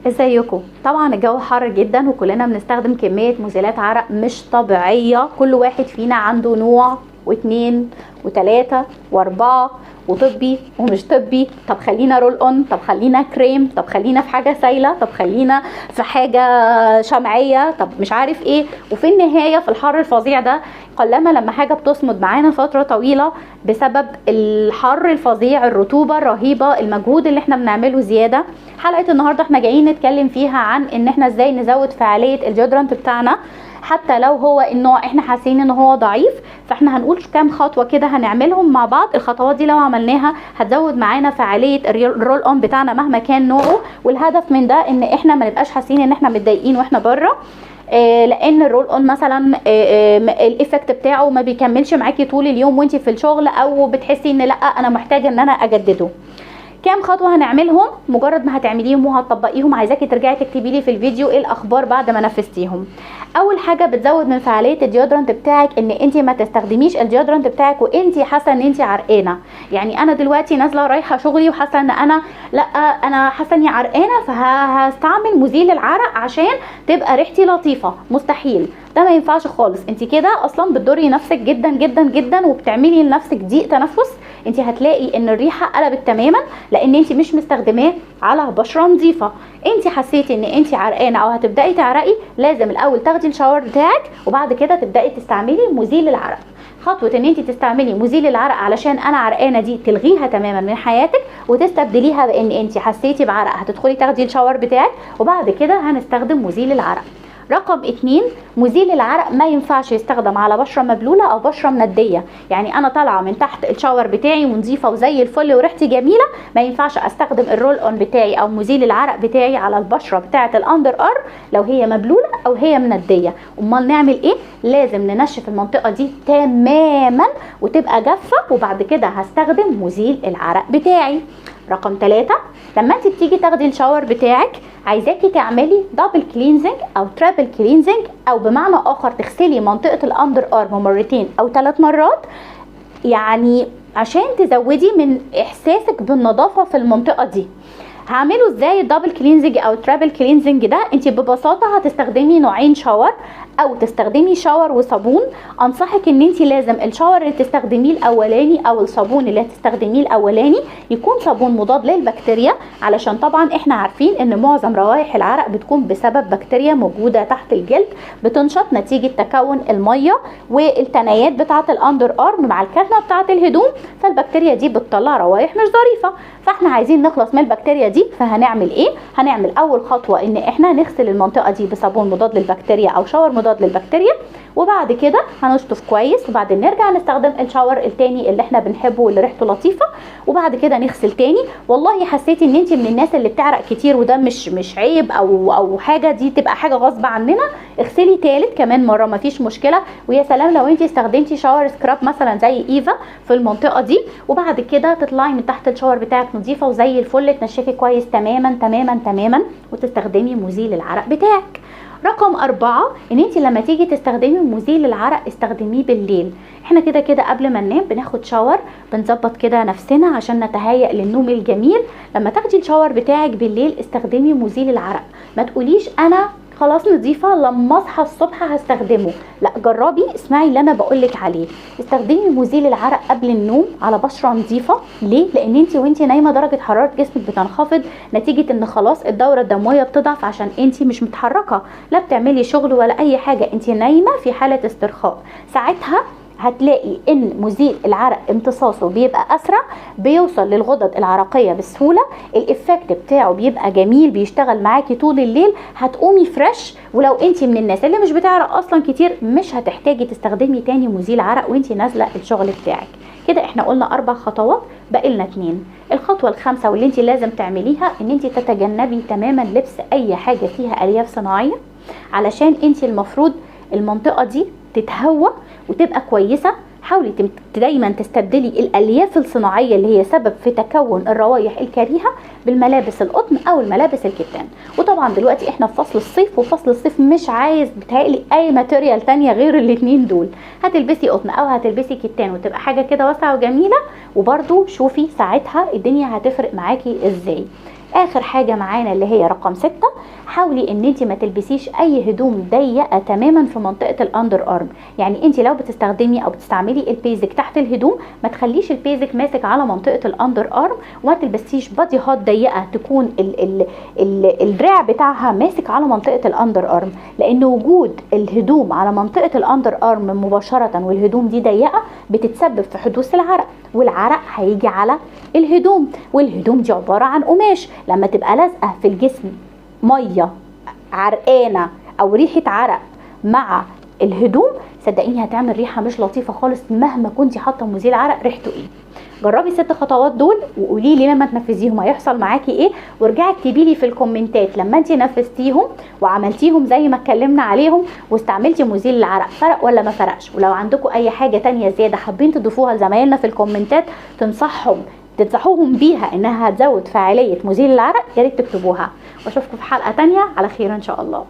ازيكم؟ طبعا الجو حر جدا وكلنا بنستخدم كمية مزيلات عرق مش طبيعية. كل واحد فينا عنده نوع واثنين وثلاثة واربعة، وطبي ومش طبي. طب خلينا رول اون، طب خلينا كريم، طب خلينا في حاجة سايلة، طب خلينا في حاجة شمعية، طب مش عارف ايه. وفي النهاية في الحر الفظيع ده قلما لما حاجة بتصمد معانا فترة طويلة بسبب الحر الفظيع، الرطوبة الرهيبة، المجهود اللي احنا بنعمله زيادة. حلقة النهاردة احنا جايين نتكلم فيها عن ان احنا ازاي نزود فعالية الديودرنت بتاعنا حتى لو هو النوع احنا حاسين ان هو ضعيف. فاحنا هنقول كام خطوة كده هنعملهم مع بعض. الخطوات دي لو عملناها هتزود معانا فعالية الرول اون بتاعنا مهما كان نوعه، والهدف من ده ان احنا ما نبقاش حاسين ان احنا متضايقين واحنا بره. لان الرول اون مثلا الايفكت بتاعه ما بيكملش معاكي طول اليوم وانتي في الشغل، او بتحسي ان لا انا محتاجه ان انا اجدده. كام خطوه هنعملهم، مجرد ما هتعمليهم وهتطبقيهم عايزاكي ترجعي تكتبي لي في الفيديو ايه الاخبار بعد ما نفذتيهم. اول حاجه بتزود من فعاليه الديودرنت بتاعك ان انت ما تستخدميش الديودرنت بتاعك وانت حاسه ان انت عرقانه. يعني انا دلوقتي نازله رايحه شغلي وحاسه ان انا حاسه اني عرقانه فهستعمل مزيل العرق عشان تبقى ريحتي لطيفه. مستحيل، ده ما ينفعش خالص. انت كده اصلا بتضري نفسك جدا جدا جدا وبتعملي لنفسك ضيق تنفس. انت هتلاقي ان الريحه قلبت تماما لان انت مش مستخدماه على بشره نظيفه. انت حسيتي ان انت عرقانه او هتبداي تعرقي، لازم الاول تاخدي الشاور بتاعك وبعد كده تبداي تستعملي مزيل العرق. خطوه ان انت تستعملي مزيل العرق علشان انا عرقانه دي تلغيها تماما من حياتك وتستبدليها بان انت حسيتي بعرق هتدخلي تاخدي الشاور بتاعك وبعد كده هنستخدم مزيل العرق. رقم 2، مزيل العرق ما ينفعش يستخدم على بشرة مبلولة او بشرة مندية. يعني انا طالعة من تحت الشاور بتاعي ونظيفة وزي الفل وريحتي جميلة، ما ينفعش استخدم الرول اون بتاعي او مزيل العرق بتاعي على البشرة بتاعة الاندر ار لو هي مبلولة او هي مندية. امال نعمل ايه؟ لازم ننشف المنطقة دي تماما وتبقى جافة وبعد كده هستخدم مزيل العرق بتاعي. رقم 3، لما انت بتيجي تاخدي الشاور بتاعك عايزاكي تعملي دبل كلينزنج او ترابل كلينزنج، او بمعنى اخر تغسلي منطقة الاندر ارم مرتين او 3 مرات، يعني عشان تزودي من احساسك بالنظافة في المنطقة دي. هعمله ازاي الدبل كلينزنج او ترابل كلينزنج ده؟ انت ببساطه هتستخدمي نوعين شاور او تستخدمي شاور وصابون. انصحك ان انت لازم الشاور اللي تستخدميه الاولاني او الصابون اللي هتستخدميه الاولاني يكون صابون مضاد للبكتيريا، علشان طبعا احنا عارفين ان معظم روائح العرق بتكون بسبب بكتيريا موجوده تحت الجلد بتنشط نتيجه تكون الميه والتنايات بتاعه الاندر ارم مع الكتمه بتاعه الهدوم، فالبكتيريا دي بتطلع روائح مش ظريفه. فاحنا عايزين نخلص من البكتيريا دي، فهنعمل ايه؟ هنعمل اول خطوه ان احنا نغسل المنطقه دي بصابون مضاد للبكتيريا او شاور مضاد للبكتيريا، وبعد كده هنشطف كويس وبعدين نرجع نستخدم الشاور التاني اللي احنا بنحبه واللي ريحته لطيفه، وبعد كده نغسل تاني. والله حسيتي ان انت من الناس اللي بتعرق كتير وده مش عيب او حاجه، دي تبقى حاجه غصب عننا، اغسلي تالت كمان مره مفيش مشكله. ويا سلام لو انت استخدمتي شاور سكراب مثلا زي ايفا في المنطقه دي، وبعد كده تطلعي من تحت الشاور بتاعك نظيفه وزي الفل، تنشفي كويس تماما تماما تماما وتستخدمي مزيل العرق بتاعك. رقم 4، ان انت لما تيجي تستخدمي مزيل العرق استخدميه بالليل. احنا كده كده قبل ما ننام بناخد شاور، بنظبط كده نفسنا عشان نتهيأ للنوم الجميل. لما تاخدي الشاور بتاعك بالليل استخدمي مزيل العرق. ما تقوليش انا خلاص نضيفه لما اصحى الصبح هستخدمه، لا، جربي اسمعي اللي انا بقولك عليه. استخدمي مزيل العرق قبل النوم على بشره نظيفه. ليه؟ لان انت نايمه درجه حراره جسمك بتنخفض نتيجه ان خلاص الدوره الدمويه بتضعف عشان انت مش متحركه، لا بتعملي شغل ولا اي حاجه، انت نايمه في حاله استرخاء. ساعتها هتلاقي ان مزيل العرق امتصاصه بيبقى اسرع، بيوصل للغدد العرقيه بسهوله، الايفكت بتاعه بيبقى جميل، بيشتغل معاكي طول الليل، هتقومي فريش. ولو انت من الناس اللي مش بتعرق اصلا كتير مش هتحتاجي تستخدمي تاني مزيل عرق وانت نازله الشغل بتاعك. كده احنا قلنا 4 خطوات، باقي لنا 2. الخطوه الخامسه واللي انت لازم تعمليها ان انت تتجنبي تماما لبس اي حاجه فيها الياف صناعيه، علشان انت المفروض المنطقه دي تتهوى وتبقى كويسه. حاولي دايما تستبدلي الالياف الصناعيه اللي هي سبب في تكون الروائح الكريهه بالملابس القطن او الملابس الكتان. وطبعا دلوقتي احنا في فصل الصيف، وفصل الصيف مش عايز بتهيألي اي ماتيريال تانية غير الاتنين دول. هتلبسي قطن او هتلبسي كتان وتبقى حاجه كده واسعه وجميله، وبرده شوفي ساعتها الدنيا هتفرق معاكي ازاي. اخر حاجه معانا اللي هي رقم 6، حاولي ان انت ما تلبسيش اي هدوم ضيقه تماما في منطقه الاندر ارم. يعني انت لو بتستخدمي او بتستعملي البيزك تحت الهدوم ما تخليش البيزك ماسك على منطقه الاندر ارم، وما تلبسيش باديهات ضيقه تكون الدراع بتاعها ماسك على منطقه الاندر ارم، لان وجود الهدوم على منطقه الاندر ارم مباشره والهدوم دي ضيقه بتتسبب في حدوث العرق، والعرق هيجي على الهدوم، والهدوم دي عباره عن قماش، لما تبقى لازقه في الجسم ميه عرقانه او ريحه عرق مع الهدوم صدقيني هتعمل ريحه مش لطيفه خالص مهما كنتي حاطه مزيل عرق ريحته ايه. جربي 6 خطوات دول وقولي لي لما تنفذيهم هيحصل معاكي ايه، وارجعي اكتبي لي في الكومنتات لما انت نفذتيهم وعملتيهم زي ما اتكلمنا عليهم واستعملتي مزيل العرق فرق ولا ما فرقش. ولو عندكم اي حاجه تانية زياده حابين تضيفوها لزمايلنا في الكومنتات تنصحوهم بيها انها هتزود فاعليه مزيل العرق، يا ريت تكتبوها. واشوفكم في حلقه تانية على خير ان شاء الله.